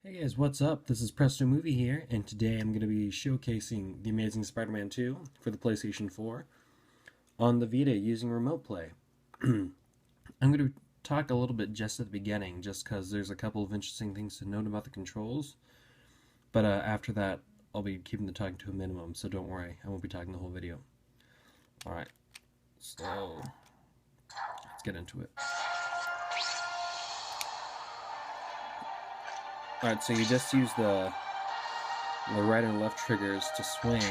Hey guys, what's up? This is Presto Movie here, and today I'm going to be showcasing The Amazing Spider-Man 2 for the PlayStation 4 on the Vita using Remote Play. I'm going to talk a little bit just at the beginning, just because there's a couple of interesting things to note about the controls, but after that, I'll be keeping the talking to a minimum, so don't worry, I won't be talking the whole video. Alright, so let's get into it. Alright, so you just use the right and left triggers to swing.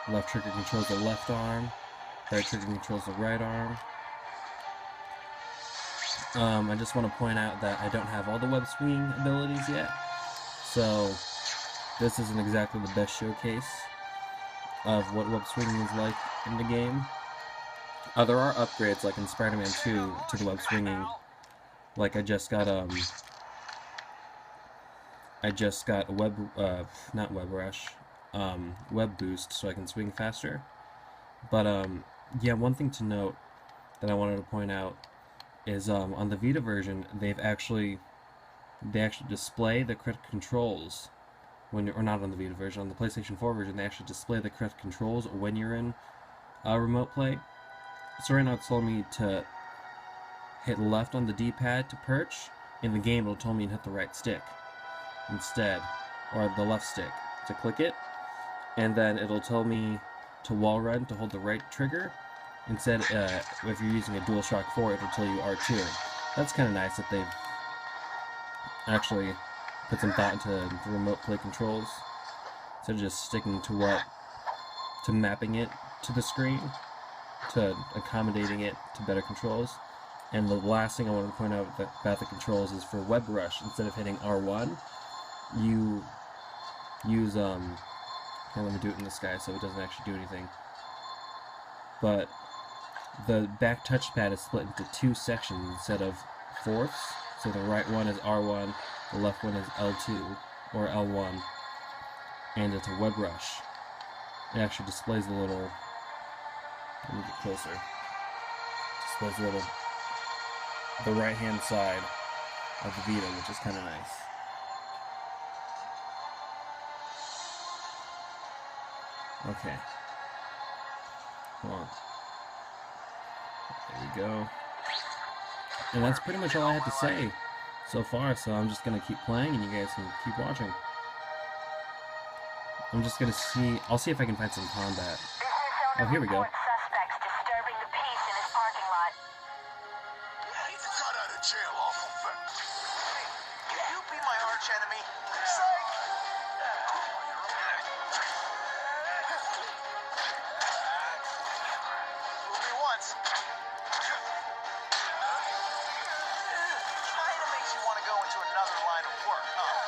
Left trigger controls the left arm, right trigger controls the right arm. I just want to point out that I don't have all the web swinging abilities yet, so this isn't exactly the best showcase of what web swinging is like in the game. There are upgrades, like in Spider-Man 2, to the web swinging. Like I just got a not web rush, web boost, so I can swing faster. But yeah, one thing to note that I wanted to point out is on the Vita version, they actually display the correct controls when you're, or not on the Vita version, on the PlayStation 4 version, they actually display the correct controls when you're in remote play. So right now it's telling me to hit left on the D-pad to perch. In the game, it'll tell me to hit the right stick instead, or the left stick to click it, and then it'll tell me to wall run to hold the right trigger. Instead, if you're using a DualShock 4, it'll tell you R2. That's kind of nice that they've actually put some thought into the remote play controls, instead of just sticking to mapping it to the screen, to accommodating it to better controls. And the last thing I want to point out about the controls is for Web Rush, instead of hitting R1, you use, here, let me do it in the sky so it doesn't actually do anything. But the back touchpad is split into two sections instead of fourths. So the right one is R1, the left one is L2 or L1, and it's a Web Rush. It actually displays the little, let me get closer, displays the right hand side of the Vita, which is kind of nice. Okay. Hold on. There we go. And that's pretty much all I had to say so far, so I'm just going to keep playing and you guys can keep watching. I'm just going to see, I'll see if I can find some combat. Oh, here we go. Suspects disturbing the peace in his parking lot. He's got out of jail awful fast. Hey, can you be my arch enemy? Psych! Fool me once. Kinda makes you want to go into another line of work, huh?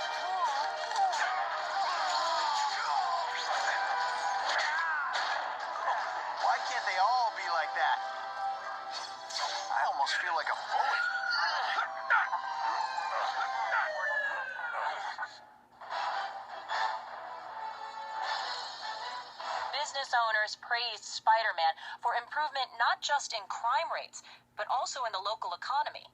Why can't they all be like that? I almost feel like a bully. Business owners praised Spider-Man for improvement not just in crime rates, but also in the local economy.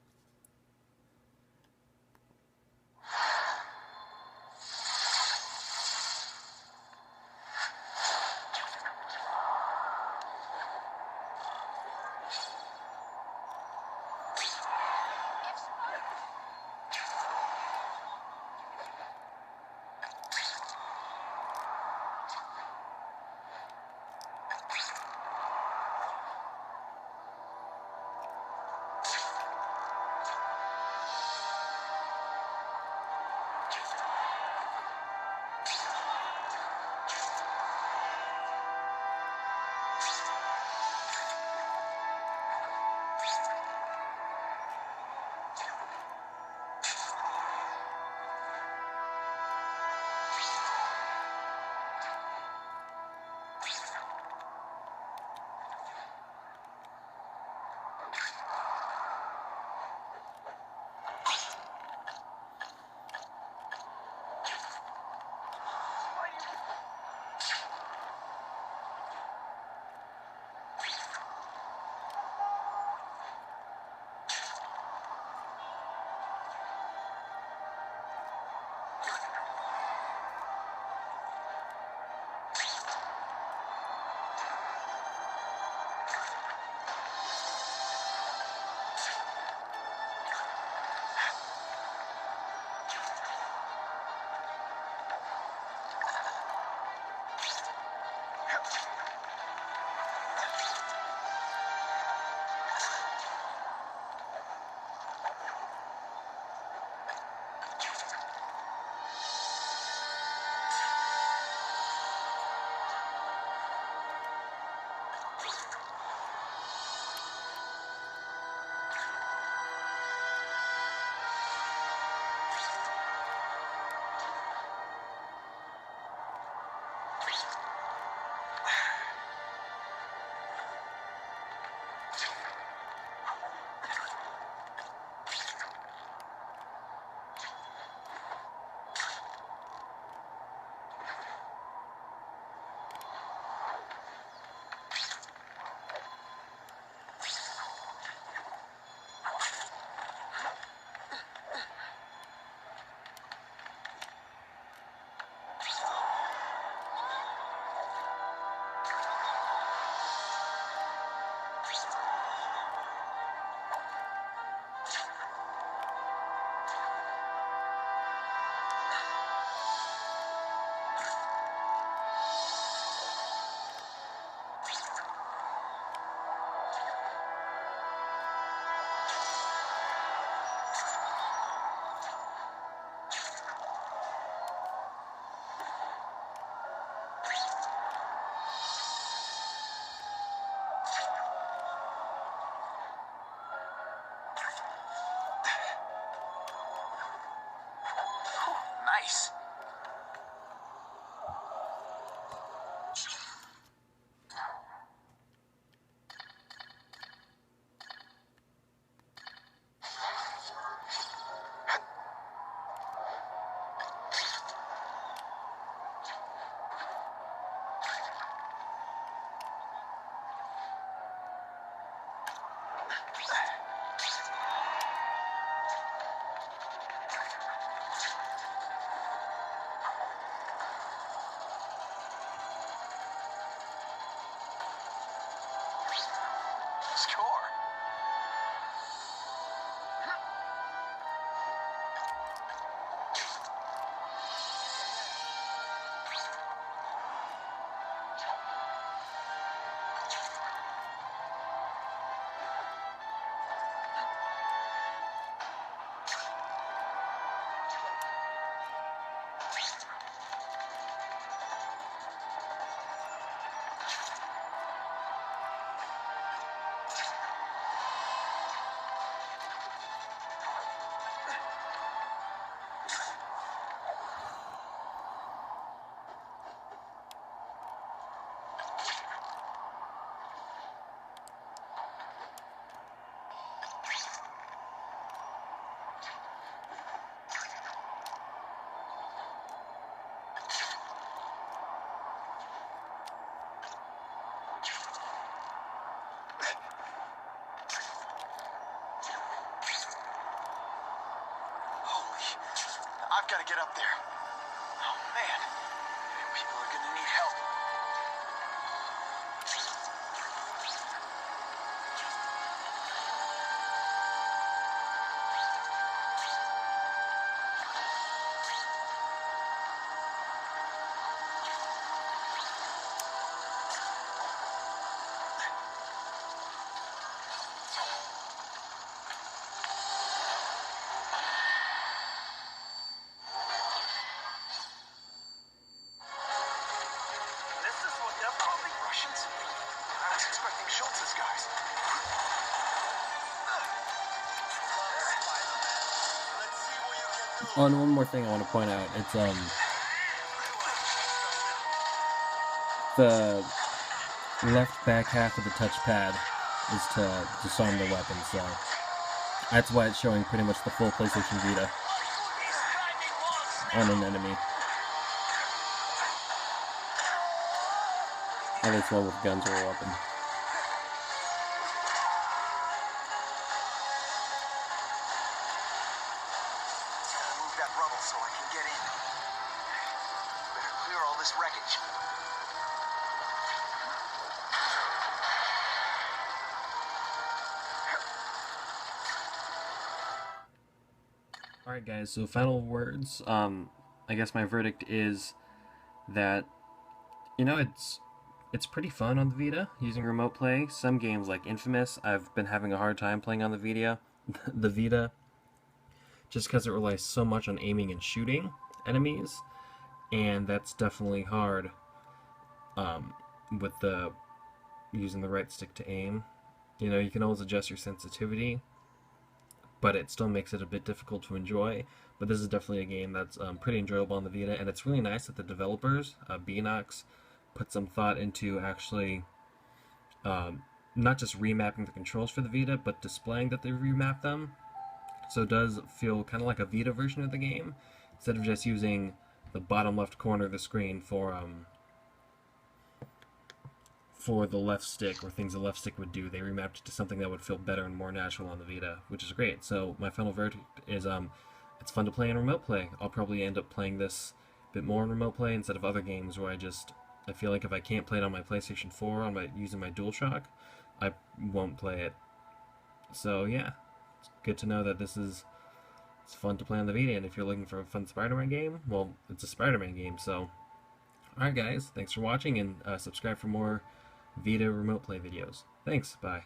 Nice. Score. I've got to get up there. Oh, man. People are going to need help. Russians? I was expecting Schultz's guys. Oh, and one more thing I want to point out. It's the left back half of the touchpad is to disarm the weapon, so that's why it's showing pretty much the full PlayStation Vita on an enemy. At least one with guns or a weapon. Move that rubble so I can get in. this wreckage. Alright guys, so final words. I guess my verdict is that, you know, it's pretty fun on the Vita using remote play. Some games like Infamous, I've been having a hard time playing on the Vita. The Vita, just because it relies so much on aiming and shooting enemies, and that's definitely hard with the using the right stick to aim. You know, you can always adjust your sensitivity, but it still makes it a bit difficult to enjoy. But this is definitely a game that's pretty enjoyable on the Vita, and it's really nice that the developers, Beanox, put some thought into actually not just remapping the controls for the Vita, but displaying that they remapped them. So it does feel kind of like a Vita version of the game, instead of just using the bottom left corner of the screen for the left stick, or things the left stick would do. They remapped it to something that would feel better and more natural on the Vita, which is great. So my final verdict is it's fun to play in remote play. I'll probably end up playing this a bit more in remote play instead of other games where I feel like if I can't play it on my PlayStation 4 using my DualShock, I won't play it. So yeah, it's good to know that it's fun to play on the Vita, and if you're looking for a fun Spider-Man game, well, it's a Spider-Man game. So alright guys, thanks for watching, and subscribe for more Vita remote play videos. Thanks, bye.